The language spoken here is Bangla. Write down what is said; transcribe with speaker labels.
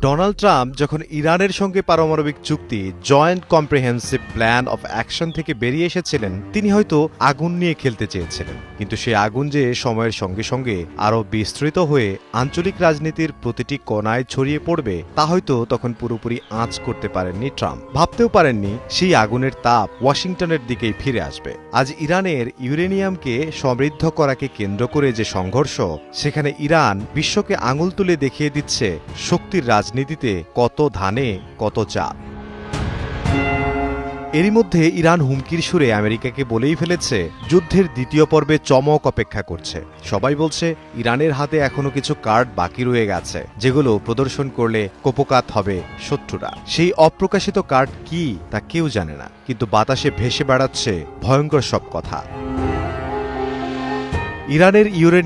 Speaker 1: ডোনাল্ড ট্রাম্প যখন ইরানের সঙ্গে পারমাণবিক চুক্তি joint comprehensive plan of action থেকে বেরিয়ে এসেছিলেন, তিনি হয়তো আগুন নিয়ে খেলতে চেয়েছিলেন। কিন্তু সেই আগুন যে সময়ের সঙ্গে সঙ্গে আরও বিস্তৃত হয়ে আঞ্চলিক রাজনীতির প্রতিটি কোণায় ছড়িয়ে পড়বে, তা হয়তো তখন পুরোপুরি আঁচ করতে পারেননি ট্রাম্প। ভাবতেও পারেননি সেই আগুনের তাপ ওয়াশিংটনের দিকেই ফিরে আসবে। আজ ইরানের ইউরেনিয়ামকে সমৃদ্ধ করাকে কেন্দ্র করে যে সংঘর্ষ, সেখানে ইরান বিশ্বকে আঙুল তুলে দেখিয়ে দিচ্ছে শক্তির রাজনীতিতে কত ধানে কত চাল। এরই মধ্যে ইরান হুমকির সুরে আমেরিকাকে বলেই ফেলেছে যুদ্ধের দ্বিতীয় পর্বে চমক অপেক্ষা করছে। সবাই বলছে ইরানের হাতে এখনো কিছু কার্ড বাকি রয়ে গেছে, যেগুলো প্রদর্শন করলে কোপকাত হবে শত্রুরা। সেই অপ্রকাশিত কার্ড কি তা কেউ জানে না, কিন্তু বাতাসে ভেসে বেড়াচ্ছে ভয়ঙ্কর সব কথা। ইরানের ইউরেনিয়াম